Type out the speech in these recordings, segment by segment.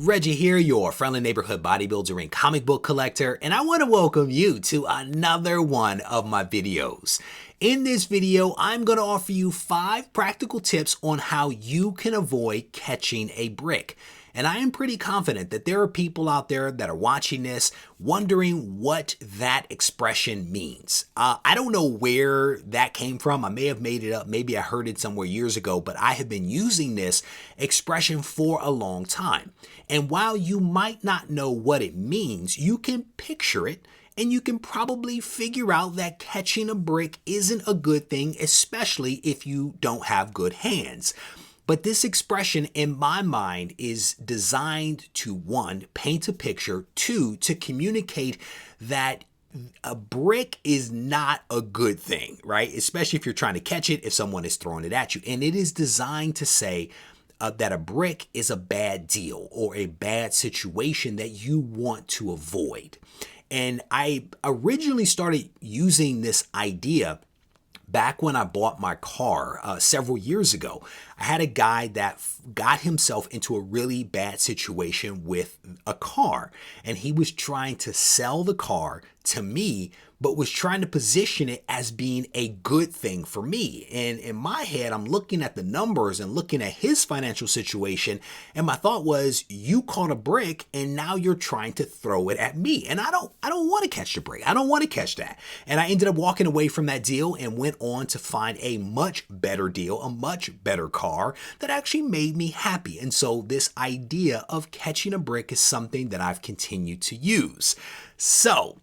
Reggie here, your friendly neighborhood bodybuilder and comic book collector, and I want to welcome you to another one of my videos. In this video, I'm going to offer you 5 practical tips on how you can avoid catching a brick. And I am pretty confident that there are people out there that are watching this wondering what that expression means. I don't know where that came from. I may have made it up. Maybe I heard it somewhere years ago, but I have been using this expression for a long time. And while you might not know what it means, you can picture it. And you can probably figure out that catching a brick isn't a good thing, especially if you don't have good hands. But this expression, in my mind, is designed to, 1, paint a picture, 2, to communicate that a brick is not a good thing, right? Especially if you're trying to catch it, if someone is throwing it at you. And it is designed to say that a brick is a bad deal or a bad situation that you want to avoid. And I originally started using this idea back when I bought my car several years ago. I had a guy that got himself into a really bad situation with a car, and he was trying to sell the car to me, but was trying to position it as being a good thing for me. And in my head, I'm looking at the numbers and looking at his financial situation, and my thought was, you caught a brick and now you're trying to throw it at me. And I don't want to catch the brick. I don't want to catch that. And I ended up walking away from that deal and went on to find a much better deal, a much better car that actually made me happy. And so this idea of catching a brick is something that I've continued to use. So,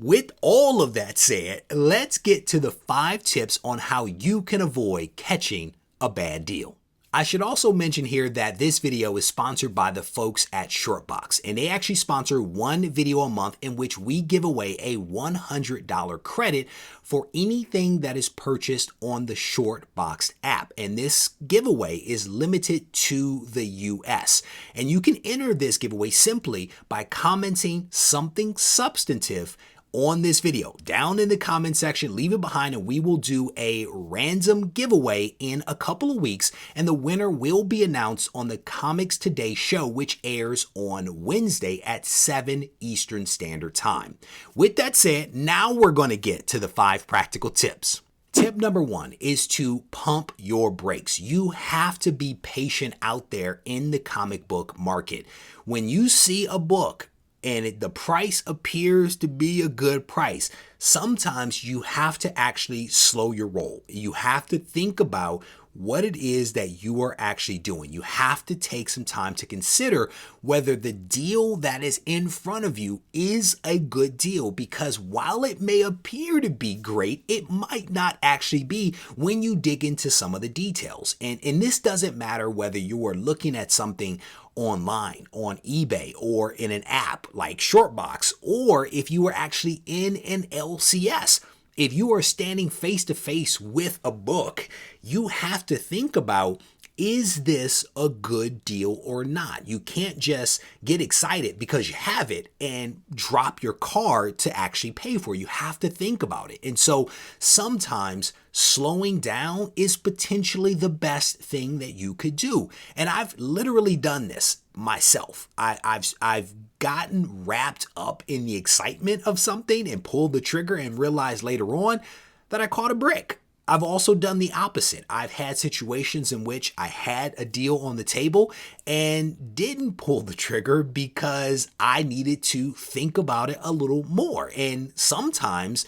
with all of that said, let's get to the 5 tips on how you can avoid catching a bad deal. I should also mention here that this video is sponsored by the folks at ShortBoxed, and they actually sponsor one video a month in which we give away a $100 credit for anything that is purchased on the ShortBoxed app. And this giveaway is limited to the US. And you can enter this giveaway simply by commenting something substantive on this video down in the comment section. Leave it behind and we will do a random giveaway in a couple of weeks, and the winner will be announced on the Comics Today show, which airs on Wednesday at 7 Eastern Standard Time. With that said, now we're going to get to the 5 practical tips. Tip number 1 is to pump your brakes. You have to be patient out there in the comic book market. When you see a book and the price appears to be a good price, sometimes you have to actually slow your roll. You have to think about what it is that you are actually doing. You have to take some time to consider whether the deal that is in front of you is a good deal, because while it may appear to be great, it might not actually be when you dig into some of the details. And this doesn't matter whether you are looking at something online, on eBay, or in an app like ShortBoxed, or if you are actually in an LCS. If you are standing face to face with a book, you have to think about, is this a good deal or not? You can't just get excited because you have it and drop your card to actually pay for it. You have to think about it. And so sometimes slowing down is potentially the best thing that you could do. And I've literally done this myself. I've gotten wrapped up in the excitement of something and pulled the trigger and realized later on that I caught a brick. I've also done the opposite. I've had situations in which I had a deal on the table and didn't pull the trigger because I needed to think about it a little more. And sometimes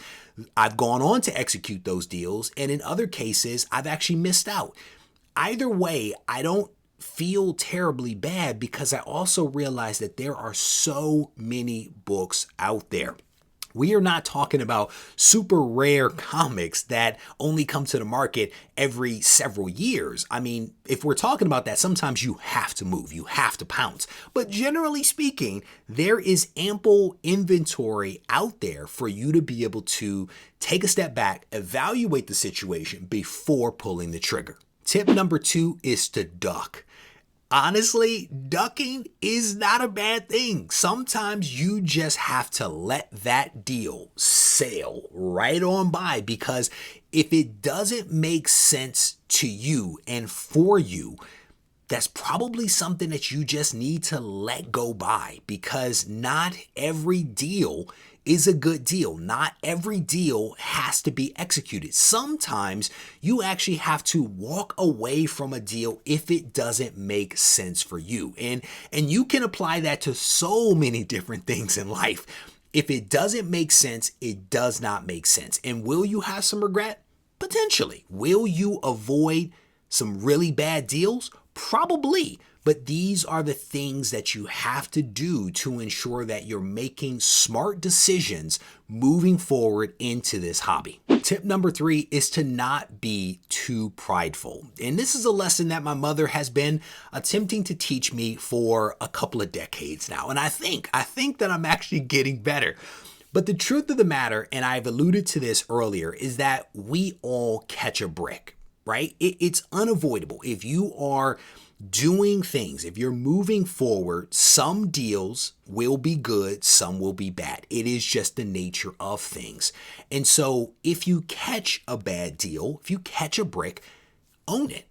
I've gone on to execute those deals, and in other cases, I've actually missed out. Either way, I don't feel terribly bad because I also realize that there are so many books out there. We are not talking about super rare comics that only come to the market every several years. I mean, if we're talking about that, sometimes you have to move, you have to pounce. But generally speaking, there is ample inventory out there for you to be able to take a step back, evaluate the situation before pulling the trigger. Tip number 2 is to duck. Honestly, ducking is not a bad thing. Sometimes you just have to let that deal sail right on by, because if it doesn't make sense to you and for you, that's probably something that you just need to let go by, because not every deal is a good deal. Not every deal has to be executed. Sometimes you actually have to walk away from a deal if it doesn't make sense for you. And you can apply that to so many different things in life. If it doesn't make sense, it does not make sense. And will you have some regret? Potentially. Will you avoid some really bad deals? Probably. But these are the things that you have to do to ensure that you're making smart decisions moving forward into this hobby. Tip number 3 is to not be too prideful. And this is a lesson that my mother has been attempting to teach me for a couple of decades now. And I think that I'm actually getting better. But the truth of the matter, and I've alluded to this earlier, is that we all catch a brick, right? It's unavoidable. If you are doing things, if you're moving forward, some deals will be good, some will be bad. It is just the nature of things. And so if you catch a bad deal, if you catch a brick, own it.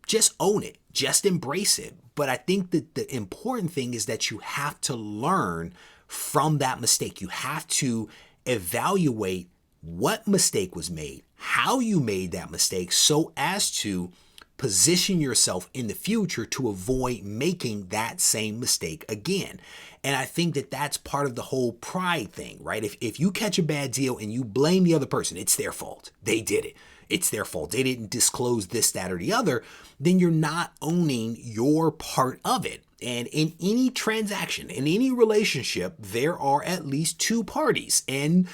Just own it. Just embrace it. But I think that the important thing is that you have to learn from that mistake. You have to evaluate what mistake was made, how you made that mistake, so as to position yourself in the future to avoid making that same mistake again. And I think that that's part of the whole pride thing, right? If you catch a bad deal and you blame the other person, it's their fault. They did it. It's their fault. They didn't disclose this, that, or the other. Then you're not owning your part of it. And in any transaction, in any relationship, there are at least two parties, and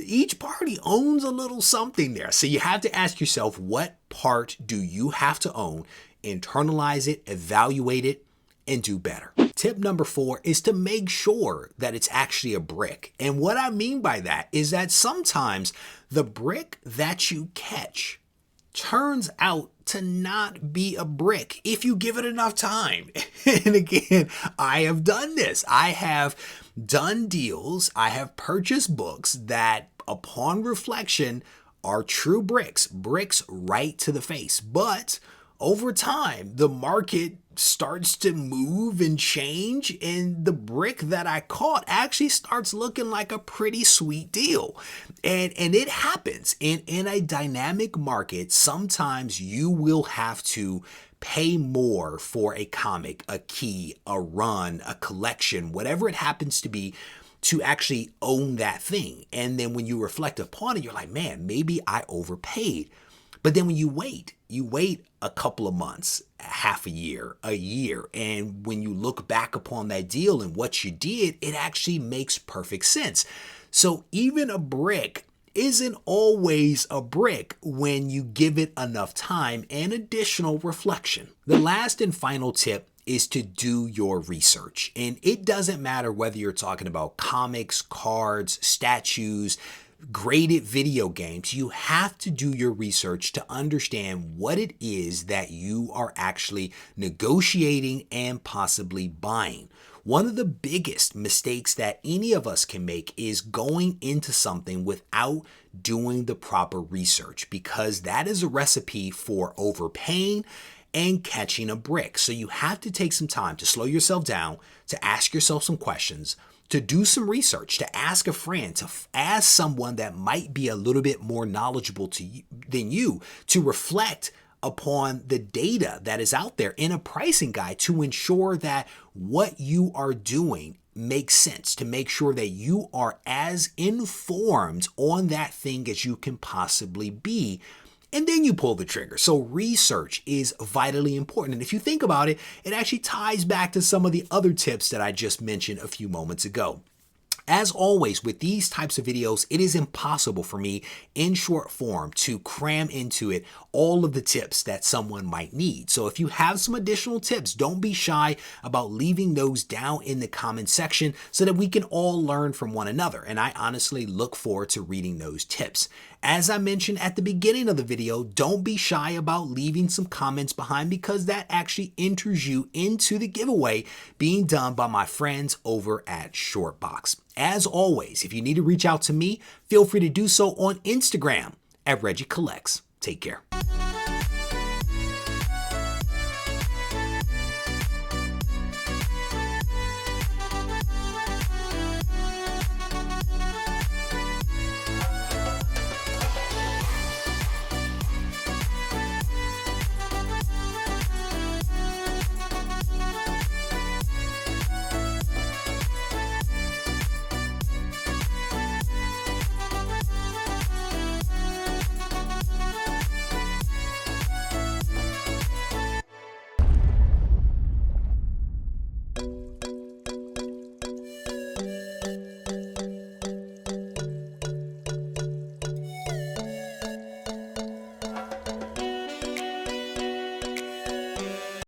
each party owns a little something there. So you have to ask yourself, what part do you have to own? Internalize it, evaluate it, and do better. Tip number 4 is to make sure that it's actually a brick. And what I mean by that is that sometimes the brick that you catch turns out to not be a brick if you give it enough time. And again, I have done this. I have done deals. I have purchased books that upon reflection are true bricks right to the face. But over time, the market starts to move and change, and the brick that I caught actually starts looking like a pretty sweet deal. And it happens in a dynamic market. Sometimes you will have to pay more for a comic, a key, a run, a collection, whatever it happens to be, to actually own that thing. And then when you reflect upon it, you're like, man, maybe I overpaid. But then when you wait a couple of months, half a year, and when you look back upon that deal and what you did, it actually makes perfect sense. So even a brick isn't always a brick when you give it enough time and additional reflection. The last and final tip is to do your research. And it doesn't matter whether you're talking about comics, cards, statues, graded video games. You have to do your research to understand what it is that you are actually negotiating and possibly buying. One of the biggest mistakes that any of us can make is going into something without doing the proper research, because that is a recipe for overpaying and catching a brick. So you have to take some time to slow yourself down, to ask yourself some questions, to do some research, to ask a friend, to ask someone that might be a little bit more knowledgeable than you, to reflect upon the data that is out there in a pricing guide, to ensure that what you are doing makes sense, to make sure that you are as informed on that thing as you can possibly be. And then you pull the trigger. So research is vitally important. And if you think about it, it actually ties back to some of the other tips that I just mentioned a few moments ago. As always, with these types of videos, it is impossible for me in short form to cram into it all of the tips that someone might need. So if you have some additional tips, don't be shy about leaving those down in the comment section so that we can all learn from one another. And I honestly look forward to reading those tips. As I mentioned at the beginning of the video, don't be shy about leaving some comments behind, because that actually enters you into the giveaway being done by my friends over at ShortBoxed. As always, if you need to reach out to me, feel free to do so on Instagram at Regie Collects. Take care.